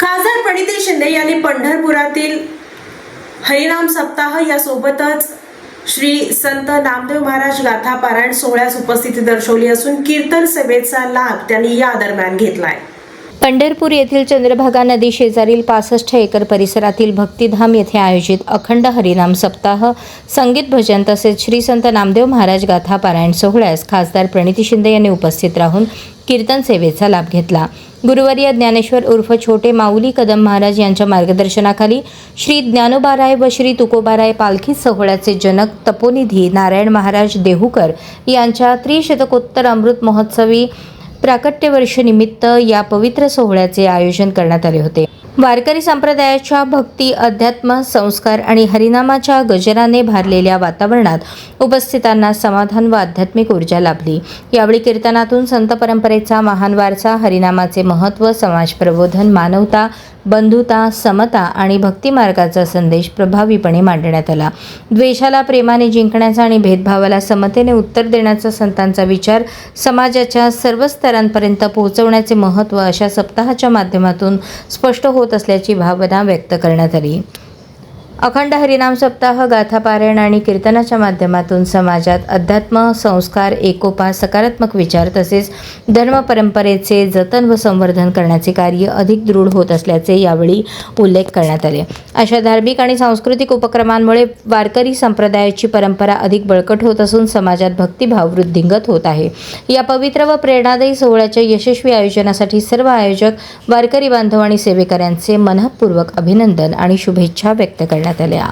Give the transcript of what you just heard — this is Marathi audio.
खासदार प्रणिती शिंदे यांनी पंढरपुरातील हरिनाम सप्ताह यासोबतच श्री संत नामदेव महाराज गाथा पारायण सोहळ्यास उपस्थिती दर्शवली असून कीर्तन सेवेचा लाभ त्यांनी या दरम्यान घेतलाय। पंढरपूर येथील चंद्रभागा नदी शेजारील 65 एकर परिसरातील भक्तिधाम येथे आयोजित अखंड हरिनाम सप्ताह, संगीत भजन तसेच श्री संत नामदेव महाराज गाथा पारायण सोहळ्यास खासदार प्रणिती शिंदे यांनी उपस्थित राहून कीर्तन सेवेचा लाभ घेतला। गुरुवर्य ज्ञानेश्वर उर्फ छोटे माऊली कदम महाराज यांच्या मार्गदर्शनाखाली श्री ज्ञानोबाराय व श्री तुकोबाराय पालखी सोहळ्याचे जनक तपोनिधी नारायण महाराज देहूकर यांच्या त्रिशतकोत्तर अमृत महोत्सवी प्राकट्यवर्ष निमित्त या पवित्र सोहळ्याचे आयोजन करण्यात आले होते। वारकरी संप्रदायाच्या भक्ती, अध्यात्म, संस्कार आणि हरिनामाच्या गजराने भारलेल्या वातावरणात उपस्थितांना समाधान व आध्यात्मिक ऊर्जा लाभली। यावेळी कीर्तनातून संत परंपरेचा महान वारसा, हरिनामाचे महत्त्व, समाज प्रबोधन, मानवता, बंधुता, समता आणि भक्ती मार्गाचा संदेश प्रभावीपणे मांडण्यात आला। द्वेषाला प्रेमाने जिंकण्याचा आणि भेदभावाला समतेने उत्तर देण्याचा संतांचा विचार समाजाच्या सर्व स्तरांपर्यंत पोहोचवण्याचे महत्त्व अशा सप्ताहाच्या माध्यमातून स्पष्ट होत असल्याची भावना व्यक्त करण्यात आली। अखंड हरिनाम सप्ताह, गाथा पारायण आणि कीर्तनाच्या माध्यमातून समाजात अध्यात्म, संस्कार, एकोपा, सकारात्मक विचार तसेच धर्म परंपरेचे जतन व संवर्धन करण्याचे कार्य अधिक दृढ होत असल्याचे यावेळी उल्लेख करण्यात आले। अशा धार्मिक आणि सांस्कृतिक उपक्रमांमुळे वारकरी संप्रदायाची परंपरा अधिक बळकट होत असून समाजात भक्तिभाव वृद्धिंगत होत आहे। या पवित्र व प्रेरणादायी सोहळ्याच्या यशस्वी आयोजनासाठी सर्व आयोजक, वारकरी बांधव आणि सेवेकऱ्यांचे मनःपूर्वक अभिनंदन आणि शुभेच्छा व्यक्त करण्यात आल्या।